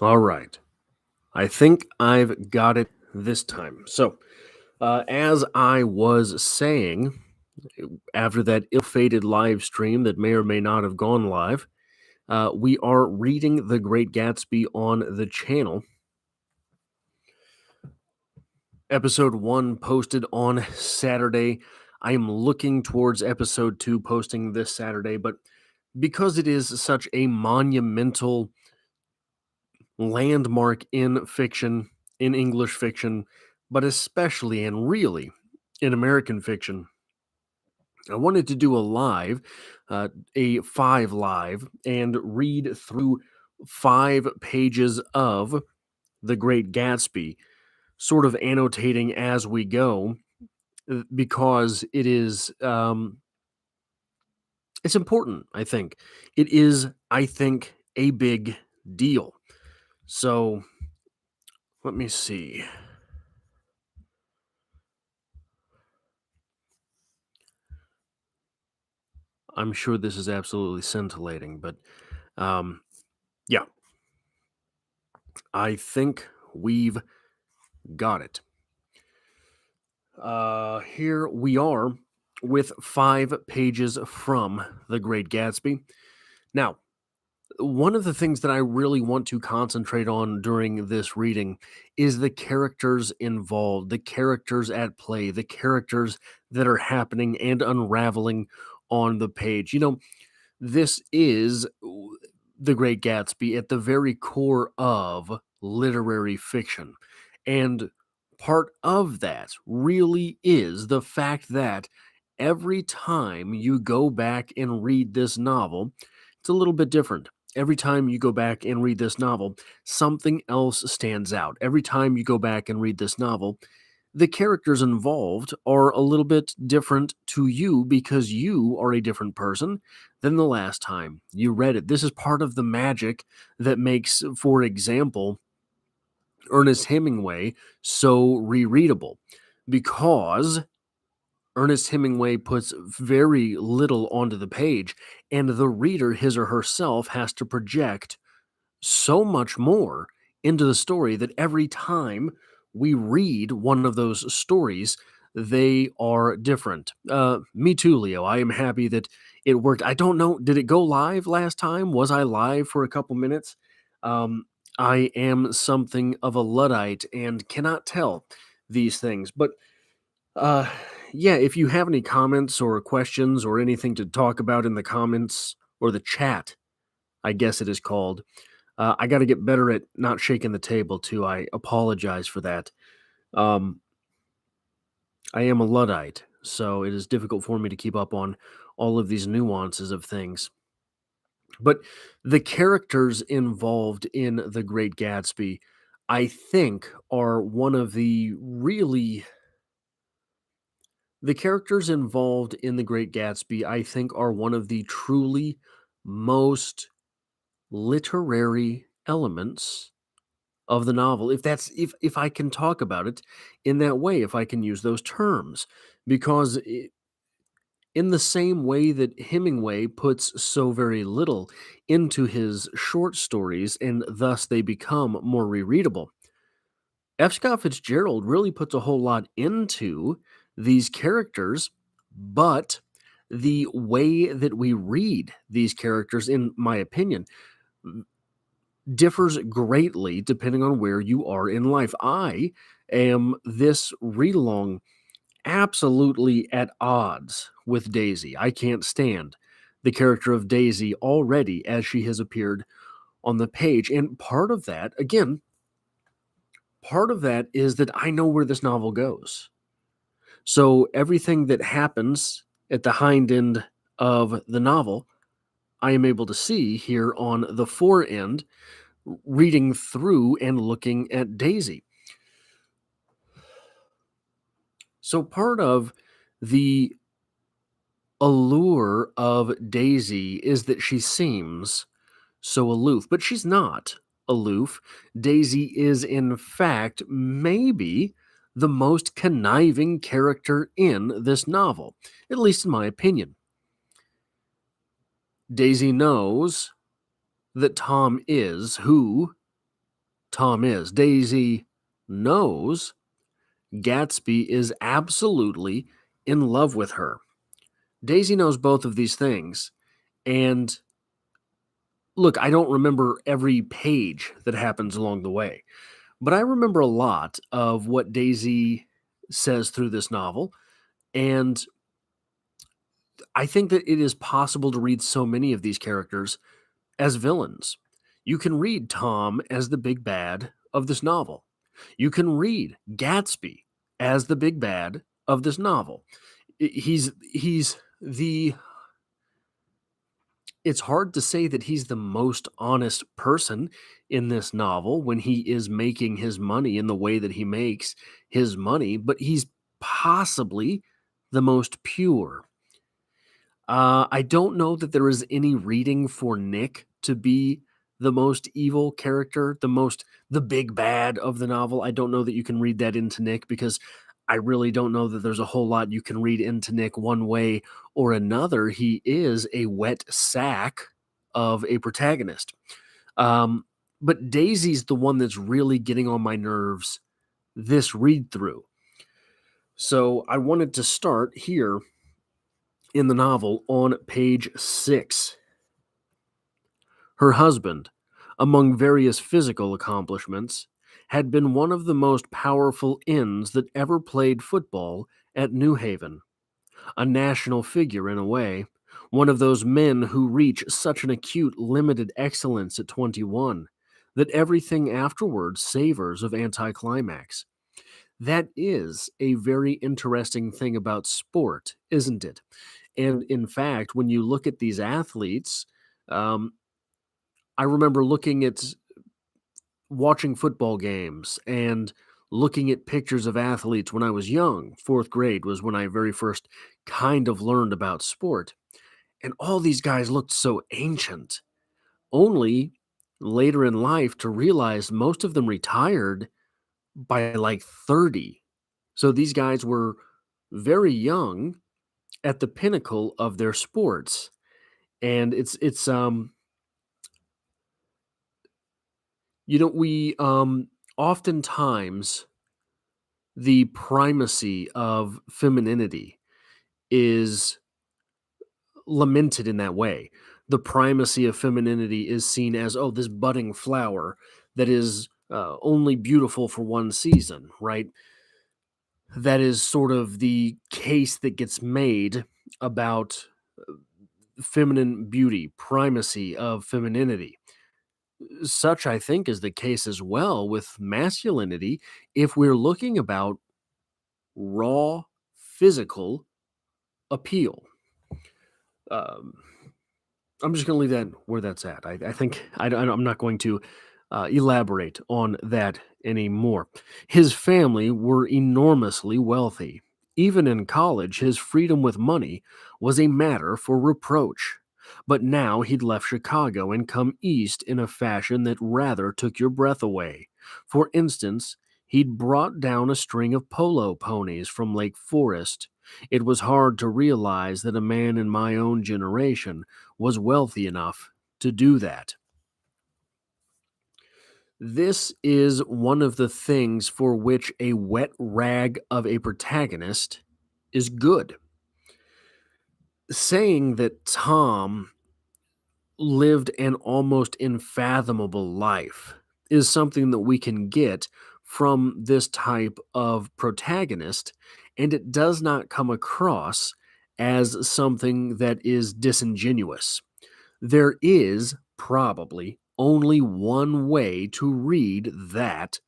All right. I think I've got it this time. As I was saying, after that ill fated live stream that may or may not have gone live, we are reading The Great Gatsby on the channel. Episode 1 posted on Saturday. I am looking towards episode 2 posting this Saturday, but because it is such a monumental landmark in fiction, in English fiction, but especially and really in American fiction. I wanted to do a 5 live, and read through 5 pages of The Great Gatsby, sort of annotating as we go, because it's important. I think it is. I think a big deal. So let me see. I'm sure this is absolutely scintillating, but yeah, I think we've got it. Here we are with 5 pages from The Great Gatsby. Now, one of the things that I really want to concentrate on during this reading is the characters involved, the characters at play, the characters that are happening and unraveling on the page. This is The Great Gatsby at the very core of literary fiction. And part of that really is the fact that every time you go back and read this novel, it's a little bit different. Every time you go back and read this novel, something else stands out. Every time you go back and read this novel, the characters involved are a little bit different to you because you are a different person than the last time you read it. This is part of the magic that makes, for example, Ernest Hemingway so rereadable, because Ernest Hemingway puts very little onto the page, and the reader, his or herself, has to project so much more into the story that every time we read one of those stories, they are different. Me too, Leo. I am happy that it worked. I don't know, did it go live last time? Was I live for a couple minutes? Um, I am something of a Luddite and cannot tell these things. But uh, yeah, if you have any comments or questions or anything to talk about in the comments or the chat, I guess it is called, I got to get better at not shaking the table too. I apologize for that. Um, I am a Luddite, so it is difficult for me to keep up on all of these nuances of things. But the characters involved in The Great Gatsby, I think, are one of the characters involved in The Great Gatsby, I think, are one of the truly most literary elements of the novel, if I can talk about it in that way, if I can use those terms, because in the same way that Hemingway puts so very little into his short stories and thus they become more rereadable, F. Scott Fitzgerald really puts a whole lot into these characters, but the way that we read these characters, in my opinion, differs greatly depending on where you are in life. I am this read along absolutely at odds with Daisy. I can't stand the character of Daisy already as she has appeared on the page. And part of that is that I know where this novel goes. So everything that happens at the hind end of the novel, I am able to see here on the fore end, reading through and looking at Daisy. So part of the allure of Daisy is that she seems so aloof, but she's not aloof. Daisy is, in fact, maybe the most conniving character in this novel, at least in my opinion. Daisy knows that Tom is who Tom is. Daisy knows Gatsby is absolutely in love with her. Daisy knows both of these things. And look, I don't remember every page that happens along the way, but I remember a lot of what Daisy says through this novel. And I think that it is possible to read so many of these characters as villains. You can read Tom as the big bad of this novel. You can read Gatsby as the big bad of this novel. He's the it's hard to say that he's the most honest person in this novel when he is making his money in the way that he makes his money, but he's possibly the most pure. I don't know that there is any reading for Nick to be the most evil character, the big bad of the novel. I don't know that you can read that into Nick because I really don't know that there's a whole lot you can read into Nick one way or another. He is a wet sack of a protagonist. Um, but Daisy's the one that's really getting on my nerves this read through. So I wanted to start here in the novel on page 6. Her husband, among various physical accomplishments, had been one of the most powerful Inns that ever played football at New Haven, a national figure in a way, one of those men who reach such an acute limited excellence at 21 that everything afterwards savors of anticlimax. That is a very interesting thing about sport, isn't it? And in fact, when you look at these athletes, um, I remember looking at watching football games and looking at pictures of athletes when I was young. Fourth grade was when I very first kind of learned about sport. And all these guys looked so ancient, only later in life to realize most of them retired by like 30. So these guys were very young at the pinnacle of their sports. And it's we oftentimes the primacy of femininity is lamented in that way. The primacy of femininity is seen as, oh, this budding flower that is only beautiful for one season, right? That is sort of the case that gets made about feminine beauty, primacy of femininity. Such, I think, is the case as well with masculinity if we're looking about raw physical appeal. Um, I'm just going to leave that where that's at. I think I'm not going to elaborate on that anymore. His family were enormously wealthy. Even in college, his freedom with money was a matter for reproach. But now he'd left Chicago and come east in a fashion that rather took your breath away. For instance, he'd brought down a string of polo ponies from Lake Forest. It was hard to realize that a man in my own generation was wealthy enough to do that. This is one of the things for which a wet rag of a protagonist is good. Saying that Tom lived an almost unfathomable life is something that we can get from this type of protagonist, and it does not come across as something that is disingenuous. There is probably only one way to read that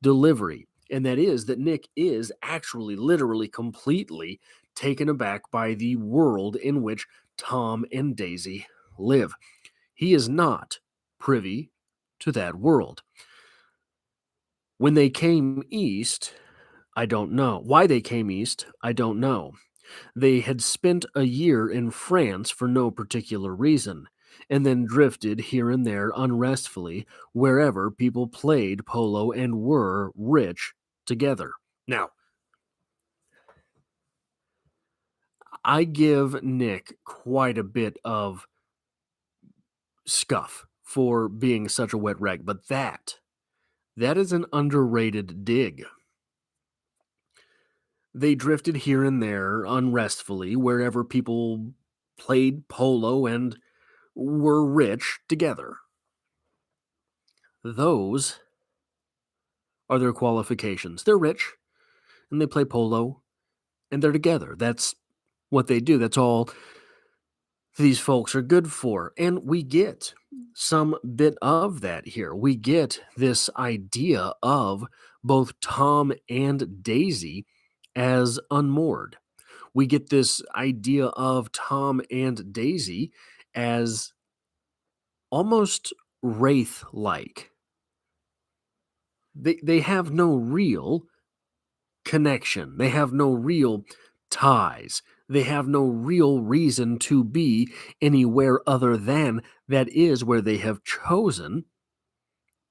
delivery, and that is that Nick is actually literally completely taken aback by the world in which Tom and Daisy live. He is not privy to that world. When they came east, I don't know. Why they came east, I don't know. They had spent a year in France for no particular reason, and then drifted here and there unrestfully wherever people played polo and were rich together. Now, I give Nick quite a bit of scuff for being such a wet rag, but that That is an underrated dig. They drifted here and there unrestfully wherever people played polo and were rich together. Those are their qualifications. They're rich and they play polo and they're together. That's what they do. That's all these folks are good for. And we get some bit of that here. We get this idea of both Tom and Daisy as unmoored. We get this idea of Tom and Daisy as almost wraith like. They have no real connection. They have no real ties. They have no real reason to be anywhere other than that is where they have chosen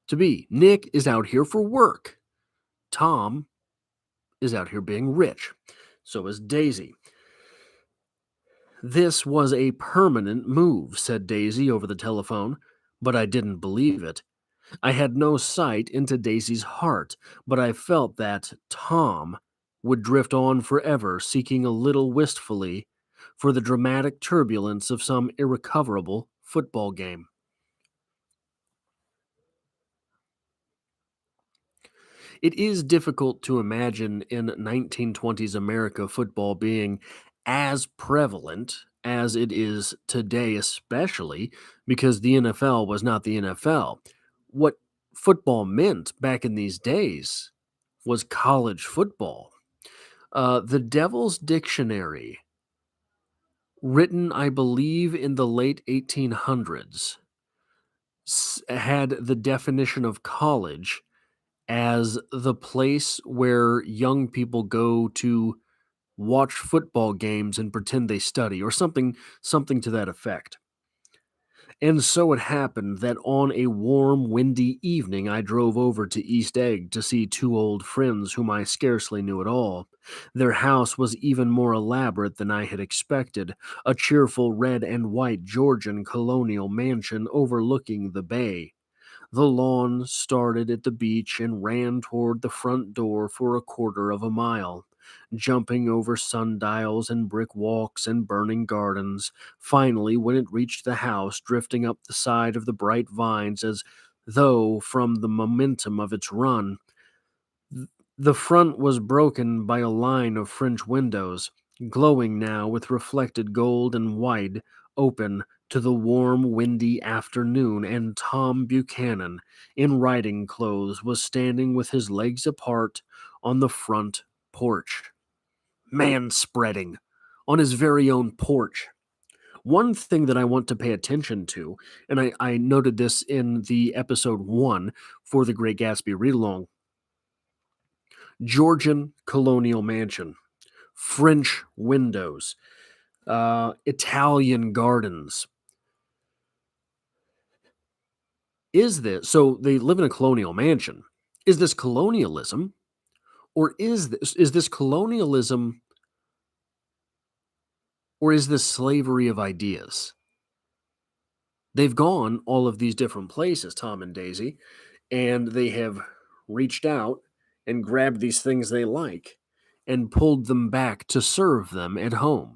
to be. Nick is out here for work. Tom is out here being rich. So is Daisy. This was a permanent move, said Daisy over the telephone, but I didn't believe it. I had no sight into Daisy's heart, but I felt that Tom would drift on forever, seeking a little wistfully for the dramatic turbulence of some irrecoverable football game. It is difficult to imagine in 1920s America football being as prevalent as it is today, especially because the NFL was not the NFL. What football meant back in these days was college football. The Devil's Dictionary, written, I believe, in the late 1800s, had the definition of college as the place where young people go to watch football games and pretend they study or something to that effect. And so it happened that on a warm, windy evening, I drove over to East Egg to see two old friends whom I scarcely knew at all. Their house was even more elaborate than I had expected, a cheerful red and white Georgian colonial mansion overlooking the bay. The lawn started at the beach and ran toward the front door for a quarter of a mile, jumping over sundials and brick walks and burning gardens. Finally, when it reached the house, drifting up the side of the bright vines as though from the momentum of its run, the front was broken by a line of French windows, glowing now with reflected gold and white, open to the warm, windy afternoon, and Tom Buchanan, in riding clothes, was standing with his legs apart on the front porch. Man spreading on his very own porch. One thing that I want to pay attention to, and I noted this in the episode 1 for the Great Gatsby read along, Georgian colonial mansion, French windows, Italian gardens. Is this so? They live in a colonial mansion. Is this colonialism, or is this colonialism, or is this slavery of ideas? They've gone all of these different places, Tom and Daisy, and they have reached out and grabbed these things they like and pulled them back to serve them at home.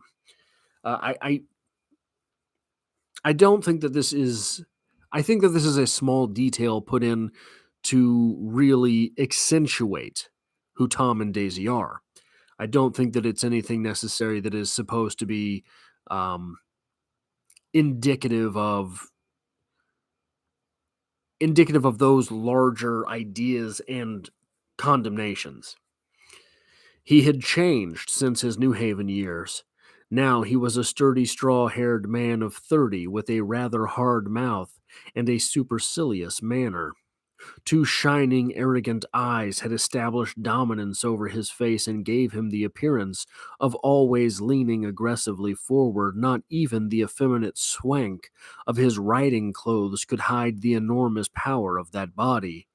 I don't think that this is. I think that this is a small detail put in to really accentuate who Tom and Daisy are. I don't think that it's anything necessary that is supposed to be um, indicative of those larger ideas and condemnations. He had changed since his New Haven years. Now he was a sturdy, straw haired man of 30 with a rather hard mouth and a supercilious manner. Two shining, arrogant eyes had established dominance over his face and gave him the appearance of always leaning aggressively forward. Not even the effeminate swank of his riding clothes could hide the enormous power of that body.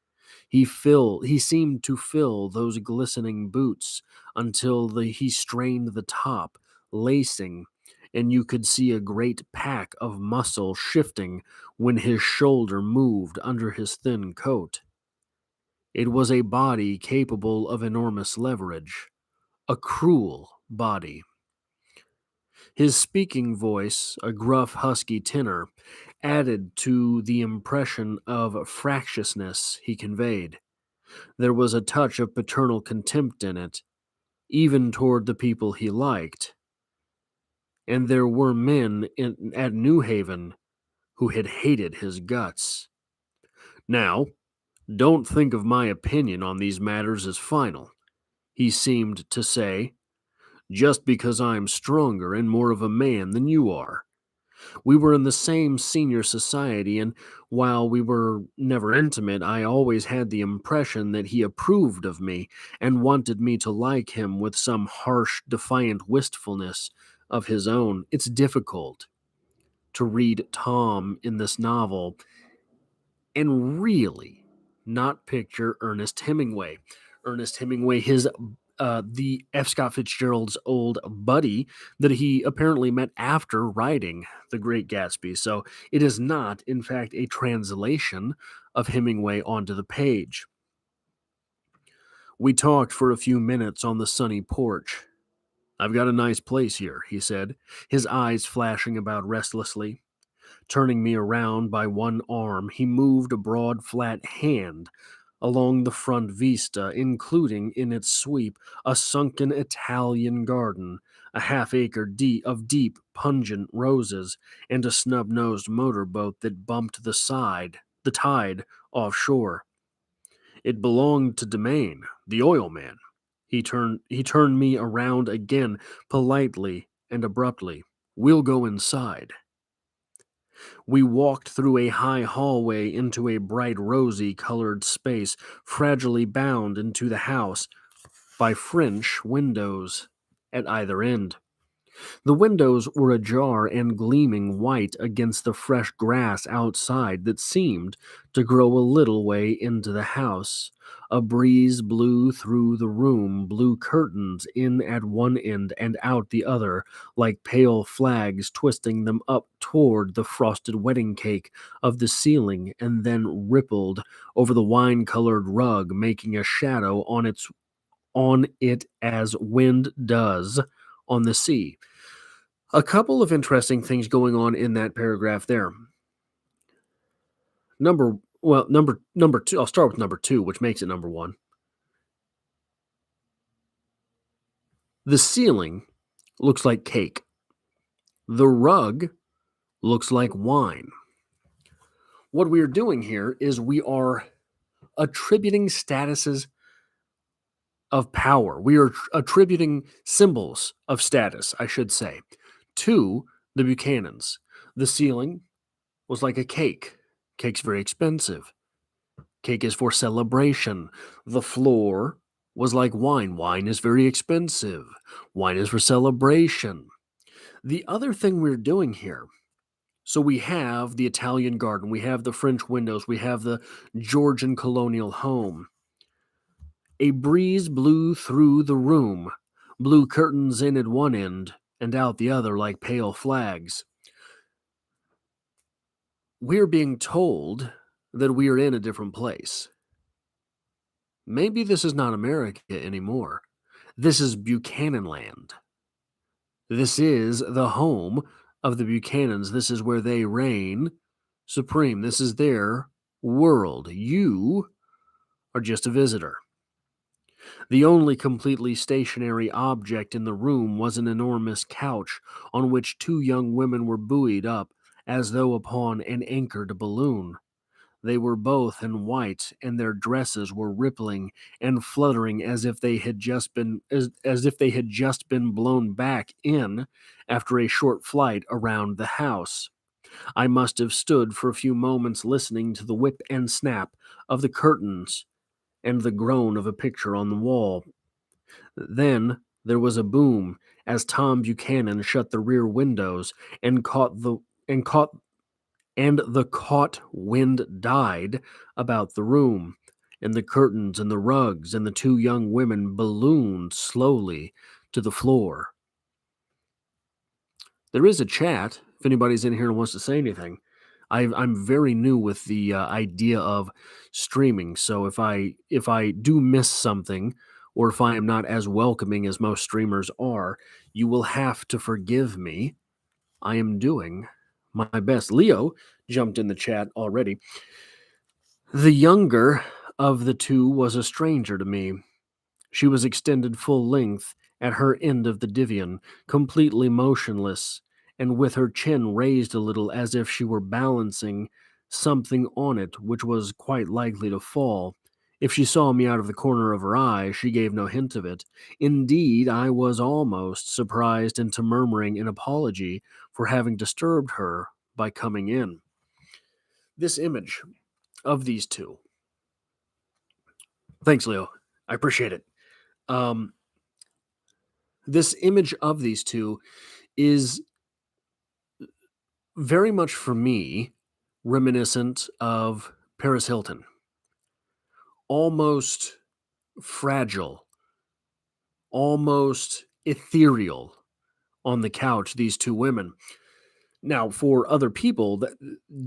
He seemed to fill those glistening boots until he strained the top, lacing, and you could see a great pack of muscle shifting when his shoulder moved under his thin coat. It was a body capable of enormous leverage, a cruel body. His speaking voice, a gruff, husky tenor, added to the impression of fractiousness he conveyed. There was a touch of paternal contempt in it, even toward the people he liked. And there were men at New Haven who had hated his guts. Now, don't think of my opinion on these matters as final, he seemed to say, just because I am stronger and more of a man than you are. We were in the same senior society, and while we were never intimate, I always had the impression that he approved of me and wanted me to like him with some harsh, defiant wistfulness of his own. It's difficult to read Tom in this novel and really not picture Ernest Hemingway. Ernest Hemingway, his the F. Scott Fitzgerald's old buddy that he apparently met after writing The Great Gatsby. So it is not, in fact, a translation of Hemingway onto the page. We talked for a few minutes on the sunny porch. I've got a nice place here, he said, his eyes flashing about restlessly. Turning me around by one arm, he moved a broad, flat hand along the front vista, including in its sweep a sunken Italian garden, a half-acre of deep, pungent roses, and a snub-nosed motorboat that bumped the tide offshore. It belonged to Demain, the oil man. He turned me around again, politely and abruptly. We'll go inside. We walked through a high hallway into a bright rosy colored space, fragilely bound into the house by French windows at either end. The windows were ajar and gleaming white against the fresh grass outside that seemed to grow a little way into the house. A breeze blew through the room, blew curtains in at one end and out the other, like pale flags twisting them up toward the frosted wedding cake of the ceiling, and then rippled over the wine-colored rug, making a shadow on it as wind does on the sea. A couple of interesting things going on in that paragraph there. Number two, I'll start with number two, which makes it number one. The ceiling looks like cake. The rug looks like wine. What we are doing here is we are attributing statuses of power. We are attributing symbols of status, I should say, to the Buchanans. The ceiling was like a cake. Cake's very expensive. Cake is for celebration. The floor was like wine. Wine is very expensive. Wine is for celebration. The other thing we're doing here, so we have the Italian garden, we have the French windows, we have the Georgian colonial home. A breeze blew through the room, blew curtains in at one end and out the other like pale flags. We're being told that we are in a different place. Maybe this is not America anymore. This is Buchanan land. This is the home of the Buchanans. This is where they reign supreme. This is their world. You are just a visitor. The only completely stationary object in the room was an enormous couch on which two young women were buoyed up as though upon an anchored balloon. They were both in white, and their dresses were rippling and fluttering as if they had just been blown back in after a short flight around the house. I must have stood for a few moments listening to the whip and snap of the curtains and the groan of a picture on the wall. Then there was a boom as Tom Buchanan shut the rear windows and the caught wind died about the room, and the curtains and the rugs and the two young women ballooned slowly to the floor. There is a chat, if anybody's in here and wants to say anything. I'm very new with the idea of streaming. So if I do miss something, or if I am not as welcoming as most streamers are, you will have to forgive me. I am doing my best. Leo jumped in the chat already. The younger of the two was a stranger to me. She was extended full length at her end of the divan, completely motionless, and with her chin raised a little as if she were balancing something on it which was quite likely to fall. If she saw me out of the corner of her eye, she gave no hint of it. Indeed, I was almost surprised into murmuring an apology for having disturbed her by coming in. This image of these two. Thanks, Leo. I appreciate it. Um, this image of these two is very much for me reminiscent of Paris Hilton. Almost fragile, almost ethereal on the couch, these two women. Now, for other people,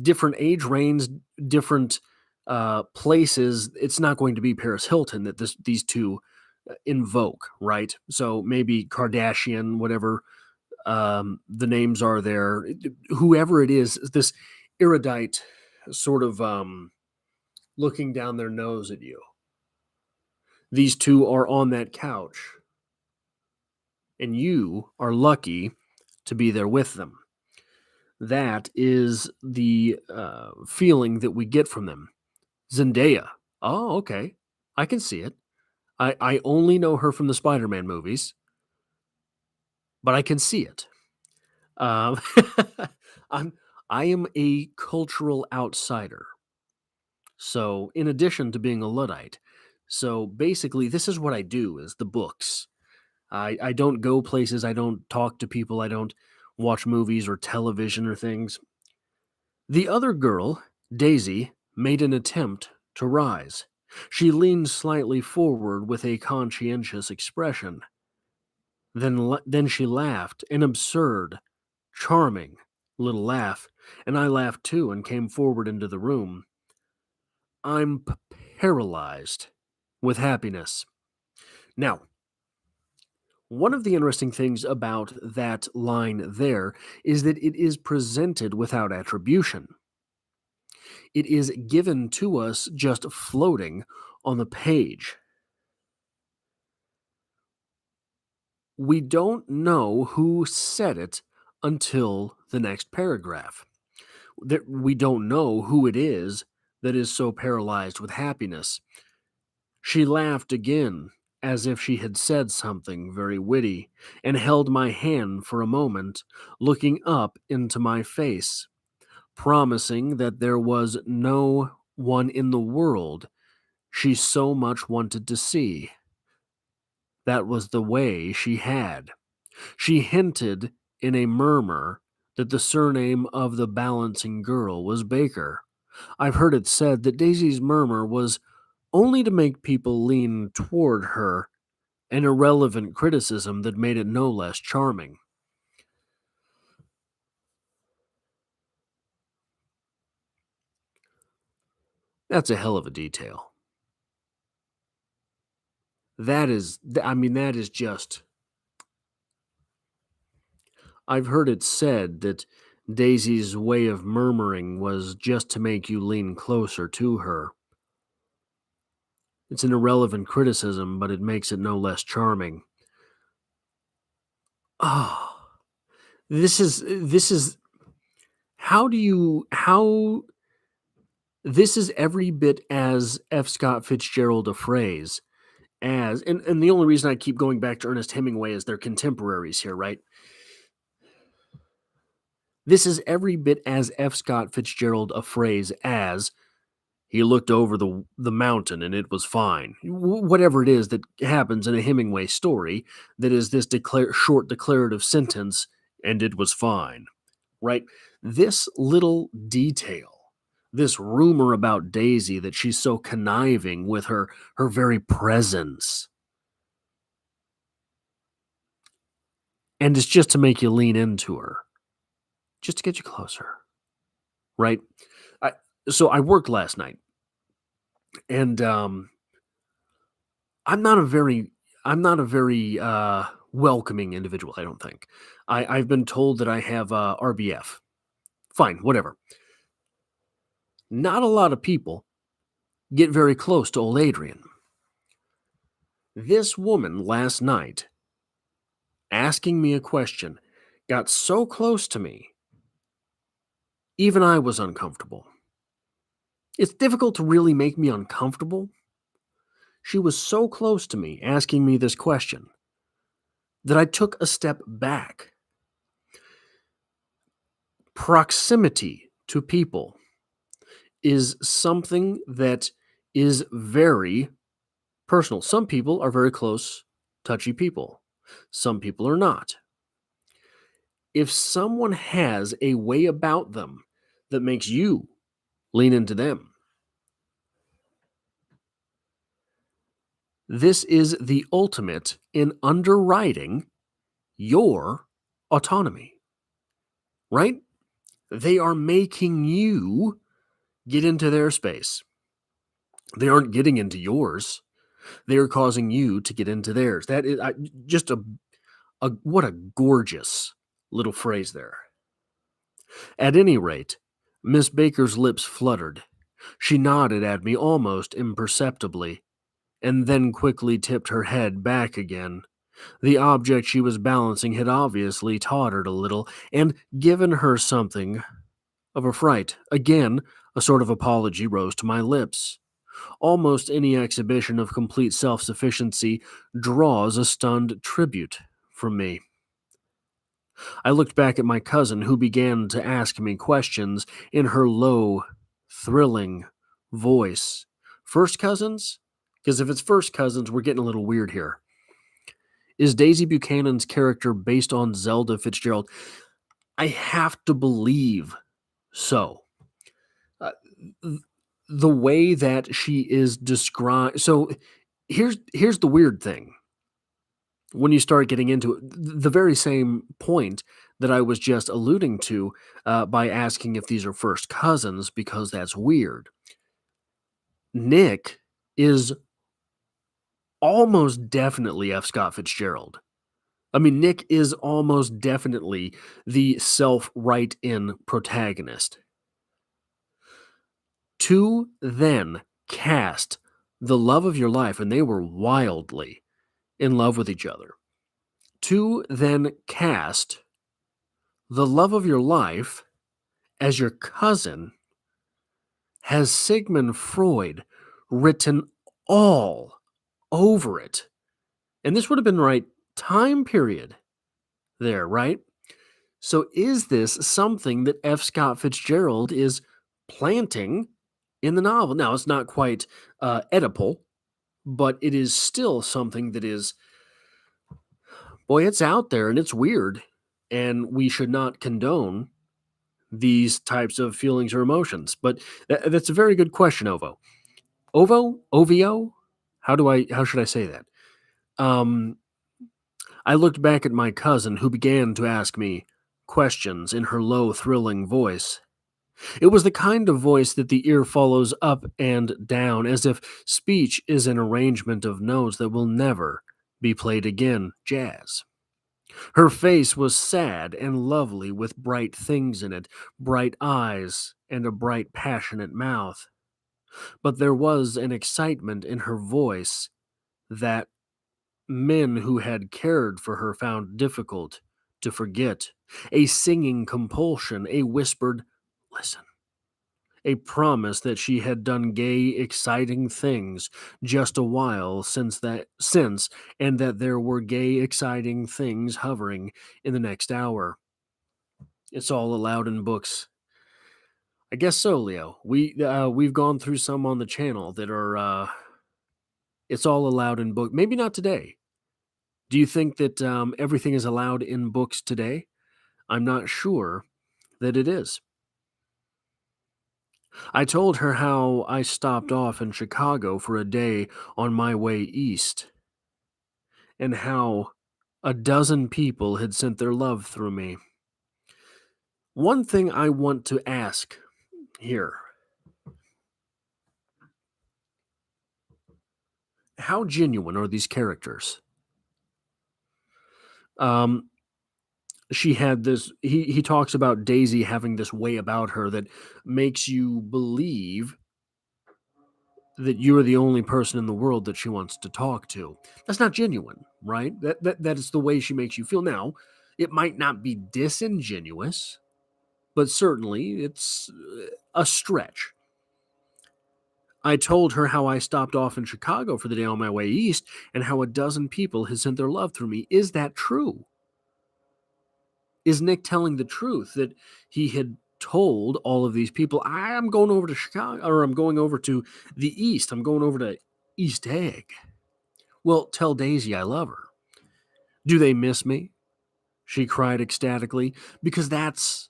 different age range, different places, it's not going to be Paris Hilton that these two invoke, right? So maybe Kardashian, whatever the names are there, whoever it is, this erudite sort of looking down their nose at you. These two are on that couch, and you are lucky to be there with them. That is the feeling that we get from them. Zendaya. Oh, okay. I can see it. I only know her from the Spider-Man movies, but I can see it. Um, I'm I am a cultural outsider. So, in addition to being a Luddite, so basically, this is what I do: is the books. I don't go places. I don't talk to people. I don't watch movies or television or things. The other girl, Daisy, made an attempt to rise. She leaned slightly forward with a conscientious expression. Then she laughed, an absurd, charming little laugh, and I laughed too and came forward into the room. I'm paralyzed with happiness. Now, one of the interesting things about that line there is that it is presented without attribution. It is given to us just floating on the page. We don't know who said it until the next paragraph. That we don't know who it is that is so paralyzed with happiness. She laughed again, as if she had said something very witty, and held my hand for a moment, looking up into my face, promising that there was no one in the world she so much wanted to see. That was the way she had. She hinted in a murmur that the surname of the balancing girl was Baker. I've heard it said that Daisy's murmur was only to make people lean toward her, an irrelevant criticism that made it no less charming. That's a hell of a detail. That is just. I've heard it said that Daisy's way of murmuring was just to make you lean closer to her. It's an irrelevant criticism, but it makes it no less charming. Ah, this is how this is every bit as F. Scott Fitzgerald a phrase as, and the only reason I keep going back to Ernest Hemingway is they're contemporaries here, right? This is every bit as F. Scott Fitzgerald a phrase as he looked over the mountain and it was fine. Whatever it is that happens in a Hemingway story that is this short declarative sentence, and it was fine, right? This little detail, this rumor about Daisy that she's so conniving with her very presence, and it's just to make you lean into her, just to get you closer. right? I, so I worked last night, and I'm not a very welcoming individual. I don't think. I've been told that I have RBF. Fine, whatever. Not a lot of people get very close to old Adrian. This woman last night asking me a question got so close to me, even I was uncomfortable. It's difficult to really make me uncomfortable. She was so close to me asking me this question that I took a step back. Proximity to people is something that is very personal. Some people are very close, touchy people. Some people are not. If someone has a way about them that makes you lean into them, this is the ultimate in underwriting your autonomy, right? They are making you get into their space. They aren't getting into yours. They are causing you to get into theirs. That is just a what a gorgeous little phrase there. At any rate, Miss Baker's lips fluttered. She nodded at me almost imperceptibly, and then quickly tipped her head back again. The object she was balancing had obviously tottered a little and given her something of a fright. Again, a sort of apology rose to my lips. Almost any exhibition of complete self sufficiency draws a stunned tribute from me. I looked back at my cousin, who began to ask me questions in her low, thrilling voice. First cousins? Because if it's first cousins, we're getting a little weird here. Is Daisy Buchanan's character based on Zelda Fitzgerald? I have to believe so. Uh, the way that she is described. So here's the weird thing. When you start getting into it, the very same point that I was just alluding to by asking if these are first cousins, because that's weird. Nick is almost definitely F. Scott Fitzgerald. I mean, Nick is almost definitely the self right in protagonist. To then cast the love of your life, and they were wildly in love with each other. To then cast the love of your life as your cousin has Sigmund Freud written all over it. And this would have been the right time period there, right? So is this something that F. Scott Fitzgerald is planting in the novel? Now, it's not quite Oedipal, but it is still something that is, boy, it's out there and it's weird. And we should not condone these types of feelings or emotions. But that's a very good question, Ovo. Ovio? How should I say that? Um, I looked back at my cousin, who began to ask me questions in her low, thrilling voice. It was the kind of voice that the ear follows up and down, as if speech is an arrangement of notes that will never be played again. Jazz. Her face was sad and lovely, with bright things in it, bright eyes, and a bright, passionate mouth. But there was an excitement in her voice that men who had cared for her found difficult to forget. A singing compulsion, a whispered, listen, a promise that she had done gay, exciting things just a while since, and that there were gay, exciting things hovering in the next hour. It's all allowed in books. I guess so, Leo. We've gone through some on the channel that are it's all allowed in book. Maybe not today. Do you think that everything is allowed in books today? I'm not sure that it is. I told her how I stopped off in Chicago for a day on my way east, and how a dozen people had sent their love through me. One thing I want to ask Here. How genuine are these characters? Um, she had this he talks about Daisy having this way about her that makes you believe that you are the only person in the world that she wants to talk to. That's not genuine, right? That is the way she makes you feel. Now, it might not be disingenuous, but certainly it's a stretch. I told her how I stopped off in Chicago for the day on my way east and how a dozen people had sent their love through me. Is that true? Is Nick telling the truth that he had told all of these people, I'm going over to Chicago, or I'm going over to the East, I'm going over to East Egg? Well, tell Daisy I love her. Do they miss me? She cried ecstatically, because that's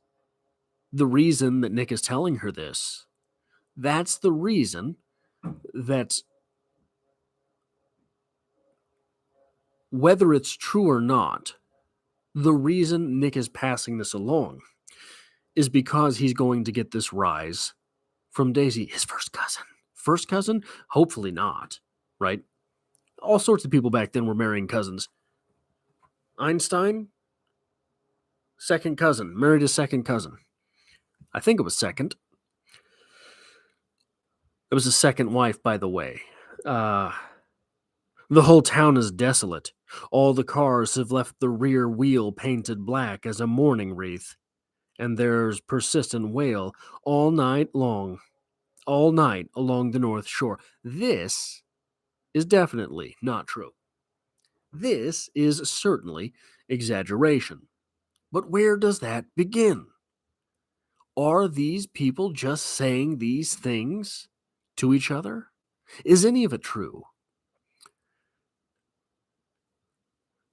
the reason that Nick is telling her this. That's the reason that, whether it's true or not, the reason Nick is passing this along is because he's going to get this rise from Daisy, his first cousin. First cousin? Hopefully not, right? All sorts of people back then were marrying cousins. Einstein, second cousin, married his second cousin. I think it was second. It was his second wife, by the way. Uh, the whole town is desolate. All the cars have left the rear wheel painted black as a mourning wreath. And there's persistent wail all night long, all night along the North Shore. This is definitely not true. This is certainly exaggeration. But where does that begin? Are these people just saying these things to each other? Is any of it true?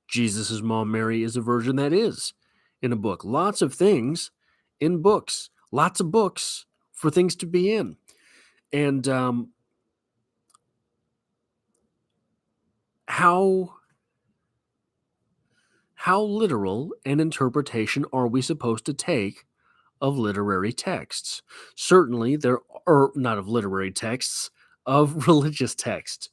Jesus' mom Mary is a version that is in a book. Lots of things in books, lots of books for things to be in. And how literal an interpretation are we supposed to take of literary texts? Certainly there are, not of literary texts, of religious texts.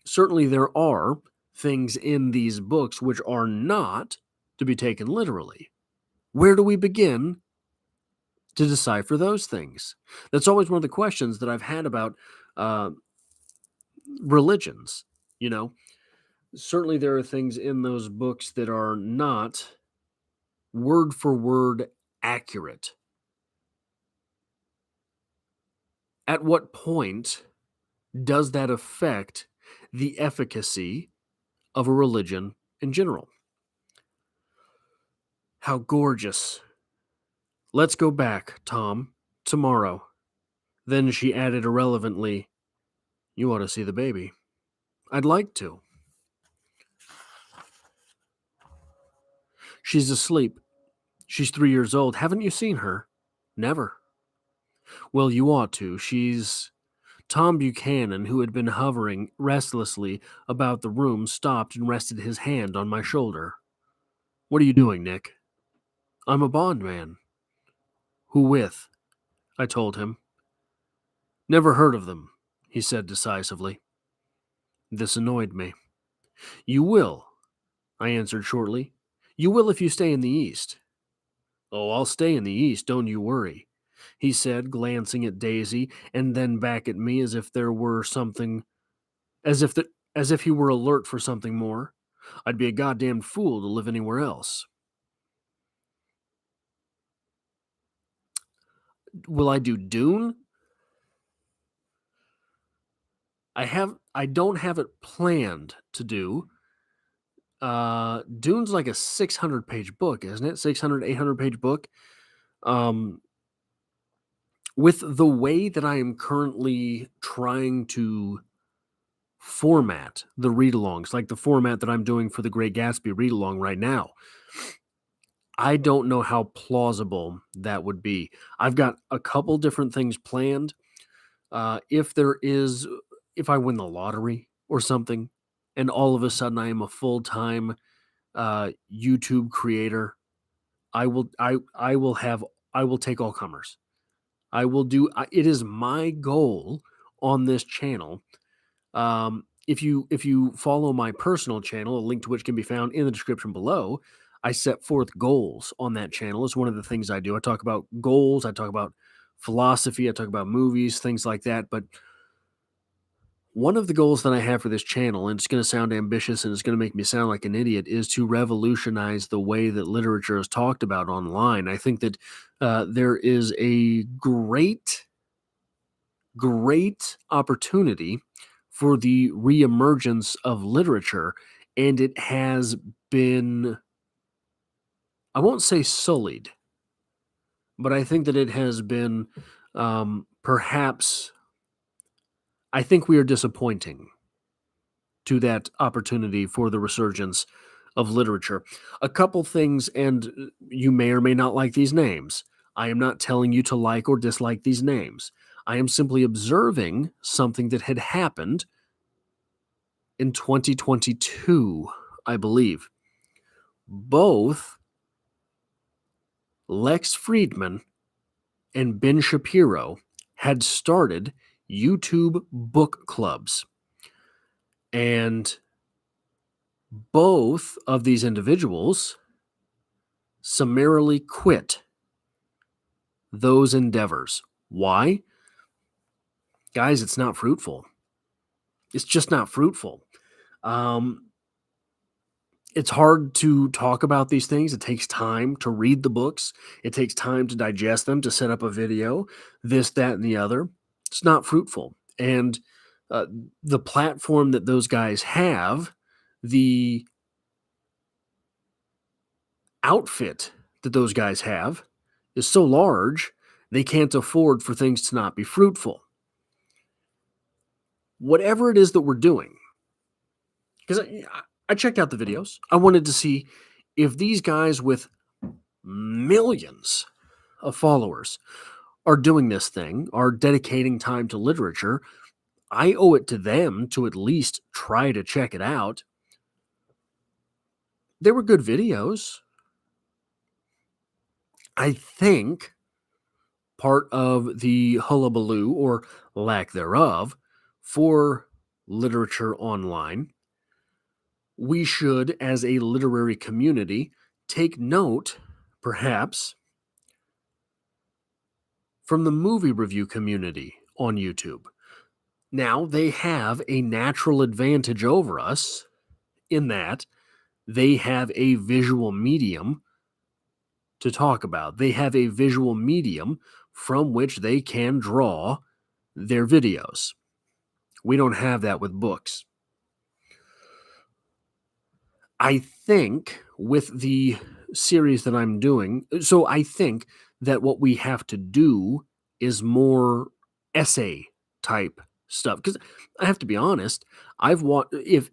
Certainly there are things in these books which are not to be taken literally. Where do we begin to decipher those things? That's always one of the questions that I've had about uh, religions. You know, certainly there are things in those books that are not word for word accurate. At what point does that affect the efficacy of a religion in general? How gorgeous. Let's go back, Tom, tomorrow. Then she added irrelevantly, You ought to see the baby. I'd like to. She's asleep. She's 3 years old. Haven't you seen her? Never. Well, you ought to. She's. Tom Buchanan, who had been hovering restlessly about the room, stopped and rested his hand on my shoulder. What are you doing, Nick? I'm a bondman. Who with? I told him. Never heard of them, he said decisively. This annoyed me. You will, I answered shortly. You will if you stay in the East. Oh, I'll stay in the East, don't you worry, he said, glancing at Daisy and then back at me as if there were something, as if he were alert for something more. I'd be a goddamn fool to live anywhere else. Will I do Dune? I don't have it planned to do. Dune's like a 600-page book, isn't it? 600, 800-page book. With the way that I am currently trying to format the read-alongs, like the format that I'm doing for the Great Gatsby read-along right now, I don't know how plausible that would be. I've got a couple different things planned. If I win the lottery or something, and all of a sudden I am a full-time YouTube creator, I will take all comers. It is my goal on this channel. If you follow my personal channel, a link to which can be found in the description below, I set forth goals on that channel. It's one of the things I do. I talk about goals, I talk about philosophy, I talk about movies, things like that. But one of the goals that I have for this channel, and it's going to sound ambitious and it's going to make me sound like an idiot, is to revolutionize the way that literature is talked about online. I think that there is a great opportunity for the reemergence of literature, and it has been, I won't say sullied, but I think that it has been perhaps, I think we are disappointing to that opportunity for the resurgence of literature. A couple things, and you may or may not like these names. I am not telling you to like or dislike these names. I am simply observing something that had happened in 2022, I believe. Both Lex Friedman and Ben Shapiro had started YouTube book clubs. And both of these individuals summarily quit those endeavors. Why? Guys, it's not fruitful. It's just not fruitful. It's hard to talk about these things. It takes time to read the books. It takes time to digest them, to set up a video, this, that, and the other. It's not fruitful. And uh, the platform that those guys have, the outfit that those guys have, is so large, they can't afford for things to not be fruitful. Whatever it is that we're doing, because I checked out the videos. I wanted to see if these guys with millions of followers are doing this thing, are dedicating time to literature. I owe it to them to at least try to check it out. They were good videos. I think part of the hullabaloo, or lack thereof, for literature online, we should, as a literary community, take note, perhaps, from the movie review community on YouTube. Now, they have a natural advantage over us in that they have a visual medium to talk about. They have a visual medium from which they can draw their videos. We don't have that with books. I think with the series that I'm doing, so I think that what we have to do is more essay type stuff. Because I have to be honest, if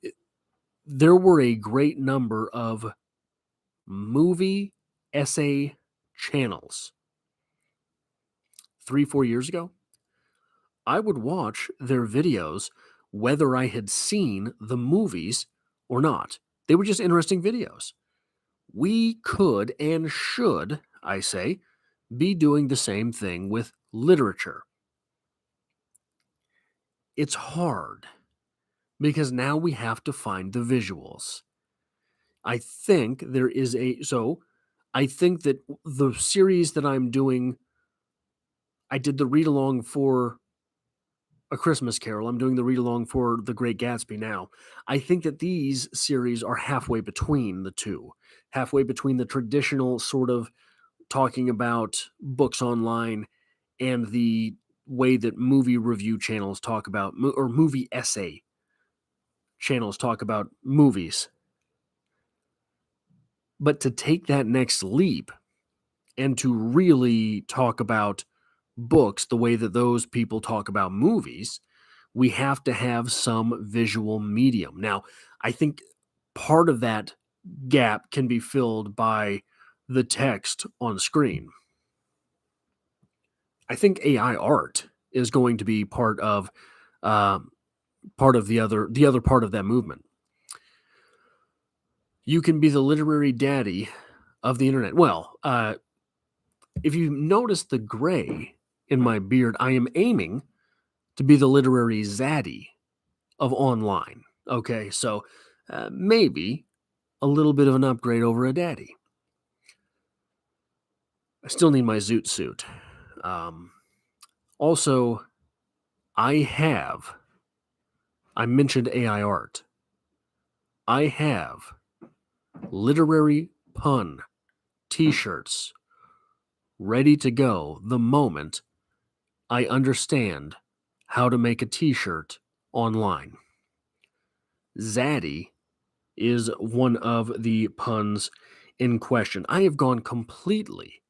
there were a great number of movie essay channels 3-4 years ago, I would watch their videos whether I had seen the movies or not. They were just interesting videos. We could and should, I say, be doing the same thing with literature. It's hard because now we have to find the visuals. I think I think that the series that I'm doing, I did the read along for A Christmas Carol. I'm doing the read along for The Great Gatsby now. I think that these series are halfway between the two, halfway between the traditional sort of talking about books online and the way that movie review channels talk about, or movie essay channels talk about movies. But to take that next leap and to really talk about books the way that those people talk about movies, we have to have some visual medium. Now, I think part of that gap can be filled by the text on screen. I think AI art is going to be part of the other part of that movement. You can be the literary daddy of the internet. Well, if you notice the gray in my beard. I am aiming to be the literary zaddy of online. Okay, so maybe a little bit of an upgrade over a daddy. I still need my zoot suit. Also, I mentioned AI art. I have literary pun t-shirts ready to go the moment I understand how to make a t-shirt online. Zaddy is one of the puns in question. I have gone completely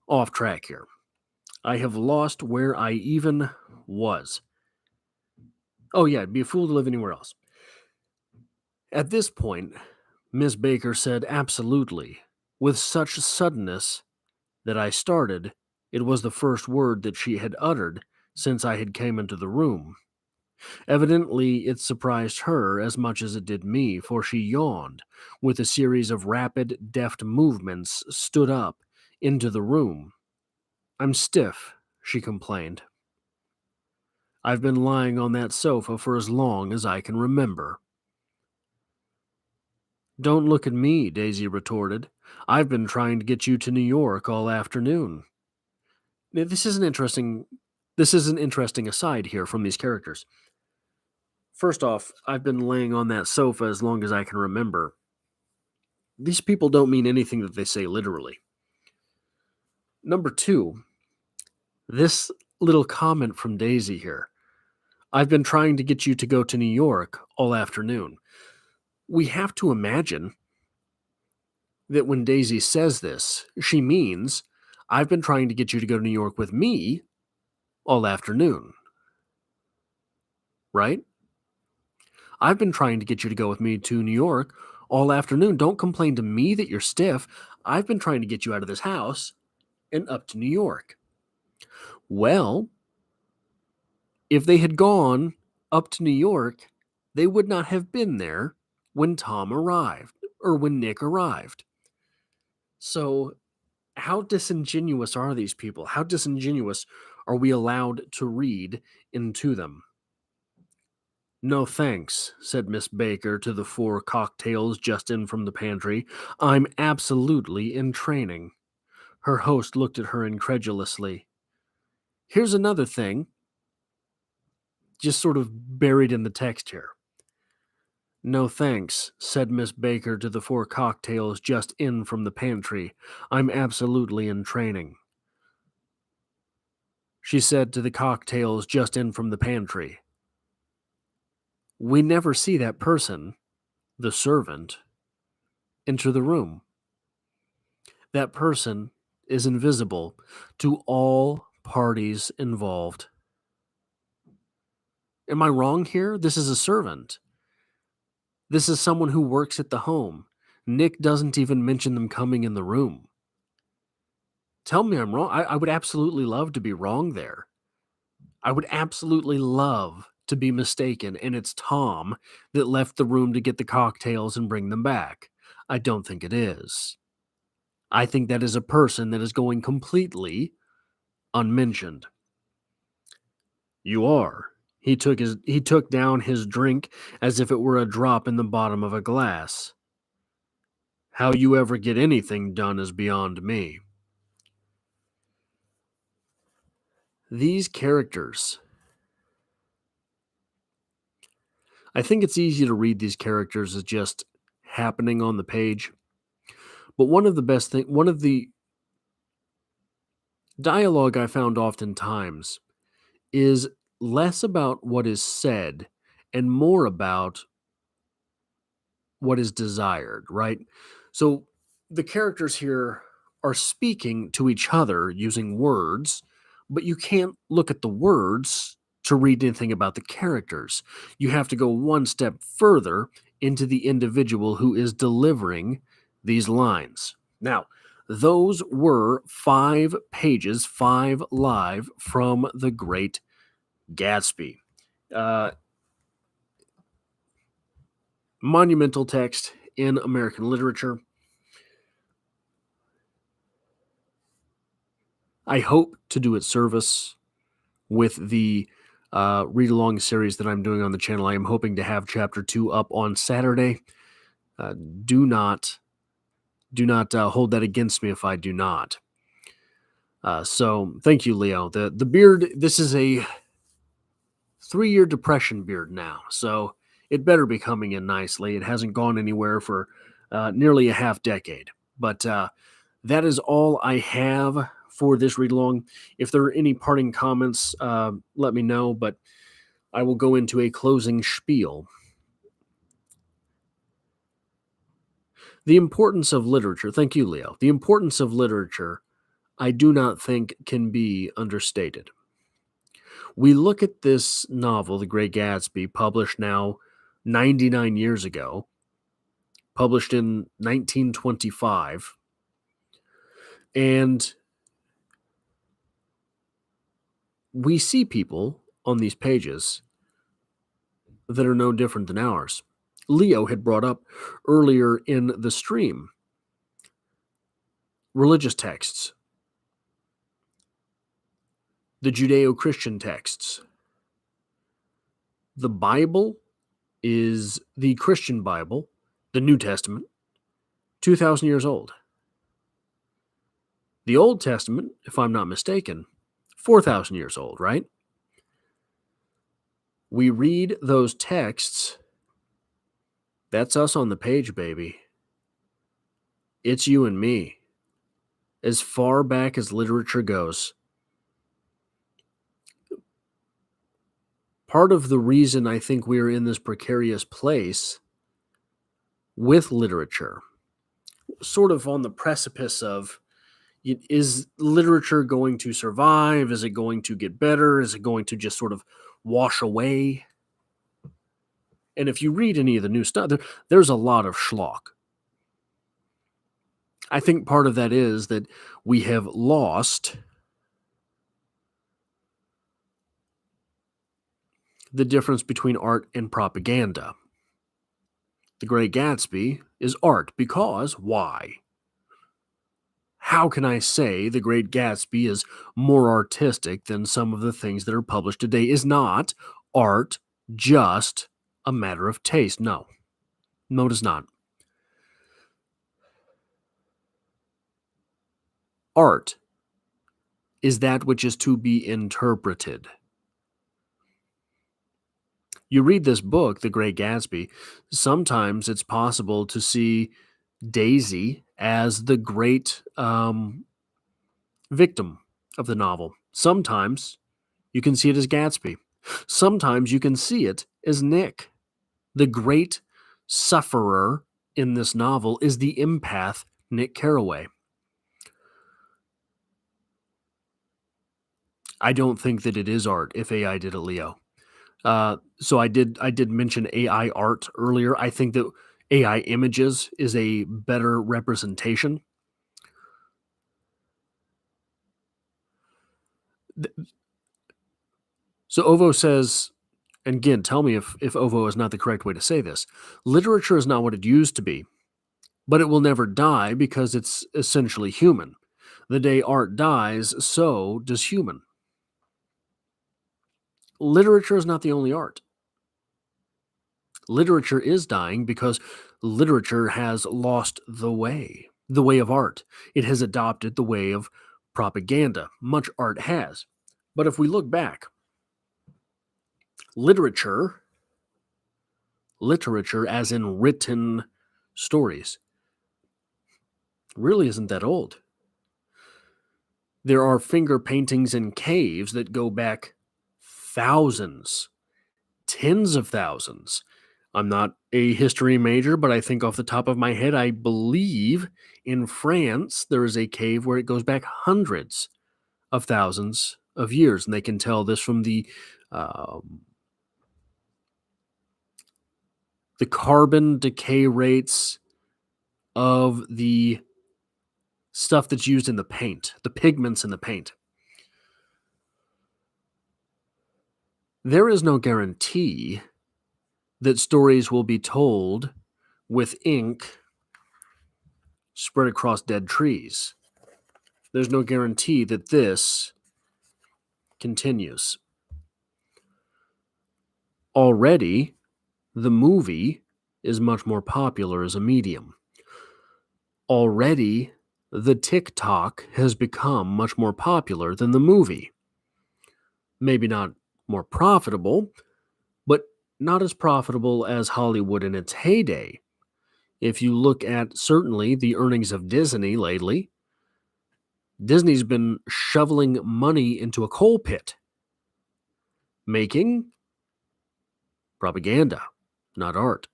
off track here. I have lost where I even was. Oh, yeah, it'd be a fool to live anywhere else. At this point, Miss Baker said absolutely, with such suddenness that I started. It was the first word that she had uttered since I had came into the room. Evidently, it surprised her as much as it did me, for she yawned, with a series of rapid, deft movements, stood up into the room. "I'm stiff," she complained. "I've been lying on that sofa for as long as I can remember." "Don't look at me," Daisy retorted. "I've been trying to get you to New York all afternoon." Now, this is an interesting aside here from these characters. First off, I've been laying on that sofa as long as I can remember. These people don't mean anything that they say literally. Number two, this little comment from Daisy here. "I've been trying to get you to go to New York all afternoon." We have to imagine that when Daisy says this, she means, "I've been trying to get you to go to New York with me all afternoon," right? "I've been trying to get you to go with me to New York all afternoon. Don't complain to me that you're stiff. I've been trying to get you out of this house and up to New York." Well, if they had gone up to New York, they would not have been there when Tom arrived or when Nick arrived. So, how disingenuous are these people? How disingenuous are we allowed to read into them? "No thanks," said Miss Baker to the 4 cocktails just in from the pantry. "I'm absolutely in training." Her host looked at her incredulously. "Here's another thing," just sort of buried in the text here. "No thanks," said Miss Baker to the 4 cocktails just in from the pantry. "I'm absolutely in training." She said to the cocktails just in from the pantry, "We never see that person, the servant, enter the room. That person is invisible to all parties involved." Am I wrong here? This is a servant. This is someone who works at the home. Nick doesn't even mention them coming in the room. Tell me I'm wrong. I would absolutely love to be wrong there. I would absolutely love to be mistaken, and it's Tom that left the room to get the cocktails and bring them back. I don't think it is. I think that is a person that is going completely unmentioned. "You are." He took down his drink as if it were a drop in the bottom of a glass. "How you ever get anything done is beyond me." These characters, I think it's easy to read these characters as just happening on the page. But one of the dialogue I found oftentimes is less about what is said and more about what is desired, right? So the characters here are speaking to each other using words, but you can't look at the words to read anything about the characters. You have to go one step further into the individual who is delivering these lines. Now, those were 5 pages, 5 live from The Great Gatsby. Uh, Monumental text in American literature. I hope to do it service with the read-along series that I'm doing on the channel. I am hoping to have Chapter 2 up on Saturday. Uh, do not hold that against me if I do not. So thank you, Leo. The beard, this is a 3-year depression beard now, so it better be coming in nicely. It hasn't gone anywhere for nearly a half decade. But that is all I have for this read along. If there are any parting comments, let me know, but I will go into a closing spiel. The importance of literature, thank you, Leo. The importance of literature, I do not think can be understated. We look at this novel, The Great Gatsby, published now 99 years ago, published in 1925, and we see people on these pages that are no different than ours. Leo had brought up earlier in the stream religious texts, the Judeo-Christian texts. The Bible is the Christian Bible, the New Testament, 2,000 years old. The Old Testament, if I'm not mistaken, 4,000 years old, right? We read those texts. That's us on the page, baby. It's you and me. As far back as literature goes. Part of the reason I think we're in this precarious place with literature, sort of on the precipice of, is literature going to survive? Is it going to get better? Is it going to just sort of wash away? And if you read any of the new stuff, there's a lot of schlock. I think part of that is that we have lost the difference between art and propaganda. The Great Gatsby is art because why? How can I say The Great Gatsby is more artistic than some of the things that are published today? Is not art just a matter of taste? No. No, it is not. Art is that which is to be interpreted. You read this book, The Great Gatsby, sometimes it's possible to see Daisy as the great victim of the novel. Sometimes you can see it as Gatsby. Sometimes you can see it as Nick. The great sufferer in this novel is the empath Nick Carraway. I don't think that it is art if AI did it, Leo. So I did mention AI art earlier. I think that AI images is a better representation. So Ovo says, and again, tell me if Ovo is not the correct way to say this. Literature is not what it used to be, but it will never die because it's essentially human. The day art dies, so does human. Literature is not the only art. Literature is dying because literature has lost the way of art. It has adopted the way of propaganda. Much art has. But if we look back, literature as in written stories, really isn't that old. There are finger paintings in caves that go back thousands, tens of thousands. I'm not a history major, but I think off the top of my head, I believe in France there is a cave where it goes back hundreds of thousands of years, and they can tell this from the carbon decay rates of the stuff that's used in the paint, the pigments in the paint. There is no guarantee that stories will be told with ink spread across dead trees. there's no guarantee that this continues. Already, the movie is much more popular as a medium. Already, the TikTok has become much more popular than the movie. Maybe not more profitable, but not as profitable as Hollywood in its heyday. If you look at certainly the earnings of Disney lately, Disney's been shoveling money into a coal pit, making propaganda, not art.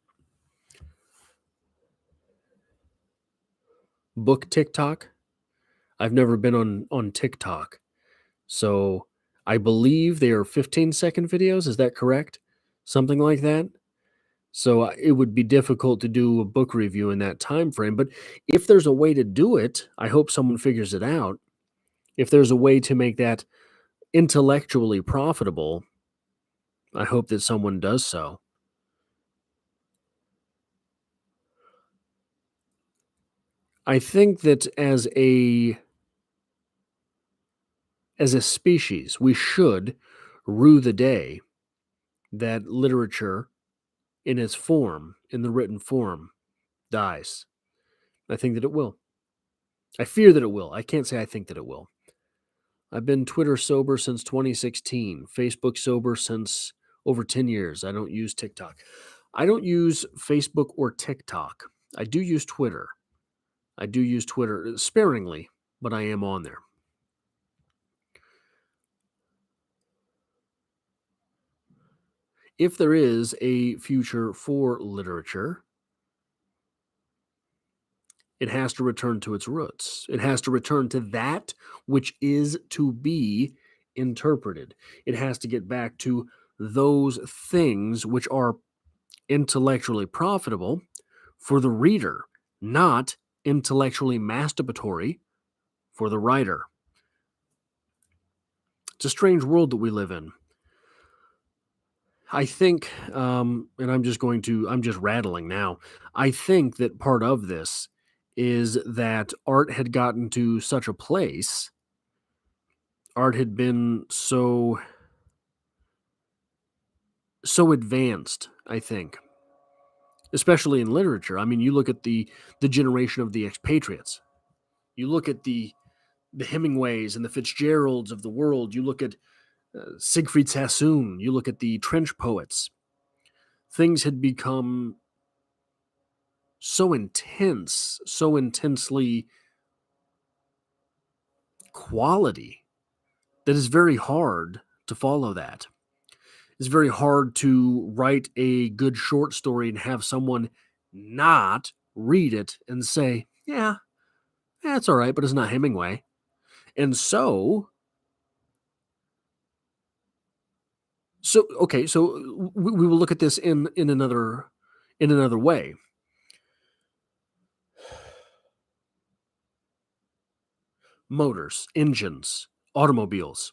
Book TikTok. I've never been on TikTok. So I believe they are 15-second videos. Is that correct? Something like that. So it would be difficult to do a book review in that time frame. But if there's a way to do it, I hope someone figures it out. If there's a way to make that intellectually profitable, I hope that someone does so. I think that as a species, we should rue the day that literature in its form, in the written form, dies. I think that it will. I fear that it will. I can't say I think that it will. I've been Twitter sober since 2016, Facebook sober since over 10 years. I don't use TikTok. I don't use Facebook or TikTok. I do use Twitter. I do use Twitter sparingly, but I am on there. If there is a future for literature, it has to return to its roots. It has to return to that which is to be interpreted. It has to get back to those things which are intellectually profitable for the reader, not intellectually masturbatory for the writer. It's a strange world that we live in. I think, and I'm just rattling now. I think that part of this is that art had gotten to such a place, art had been so advanced, I think, especially in literature. I mean, you look at the generation of the expatriates. You look at the Hemingways and the Fitzgeralds of the world. You look at Siegfried Sassoon. You look at the trench poets. Things had become so intense, so intensely quality that it's very hard to follow that. It's very hard to write a good short story and have someone not read it and say, yeah, that's all right, but it's not Hemingway. And so okay, so we will look at this in another way. Motors, engines, automobiles.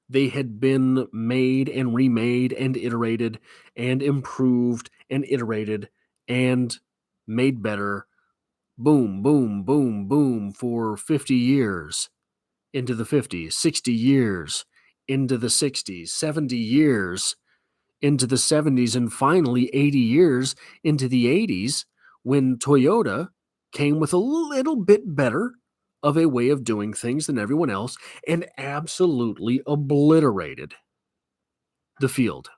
They had been made and remade and iterated and improved and iterated and made better. Boom, boom, boom, boom for 50 years into the 50s, 60 years into the 60s, 70 years into the 70s, and finally 80 years into the 80s when Toyota came with a little bit better of a way of doing things than everyone else and absolutely obliterated the field.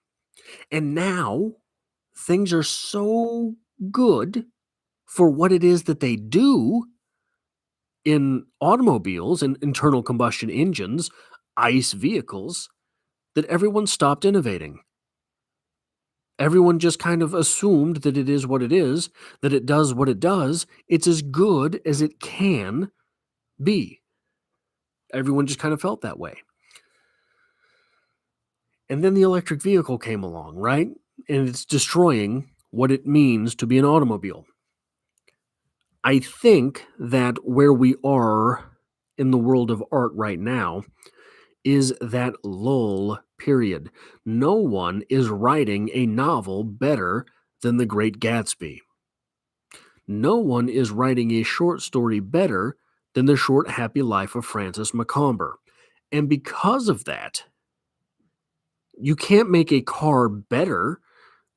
And now things are so good for what it is that they do in automobiles and internal combustion engines, ICE vehicles, that everyone stopped innovating. Everyone just kind of assumed that it is what it is, that it does what it does. It's as good as it can be. Everyone just kind of felt that way. And then the electric vehicle came along, right? And it's destroying what it means to be an automobile. I think that where we are in the world of art right now is that lull period. No one is writing a novel better than The Great Gatsby. No one is writing a short story better than The Short Happy Life of Francis Macomber. And because of that, you can't make a car better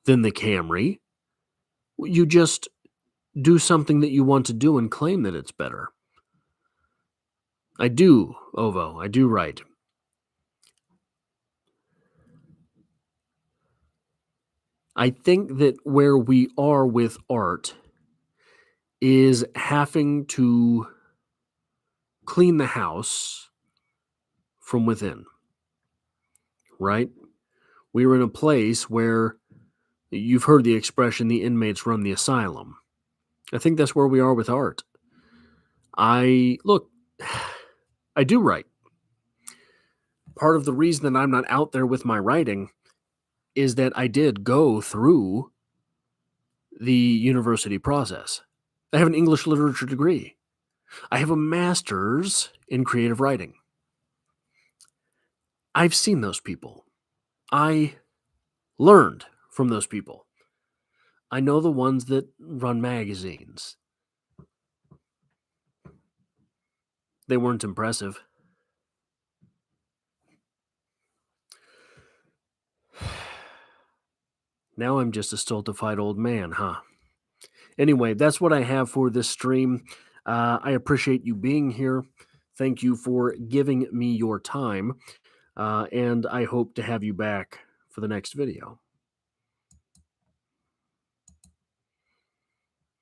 than the Camry. You just do something that you want to do and claim that it's better. I do, Ovo. I do right. I think that where we are with art is having to clean the house from within, right? We're in a place where you've heard the expression, the inmates run the asylum. I think that's where we are with art. Look, I do write. Part of the reason that I'm not out there with my writing is that I did go through the university process. I have an English literature degree. I have a master's in creative writing. I've seen those people. I learned from those people. I know the ones that run magazines. They weren't impressive. Now I'm just a stultified old man, huh? Anyway, that's what I have for this stream. I appreciate you being here. Thank you for giving me your time. And I hope to have you back for the next video.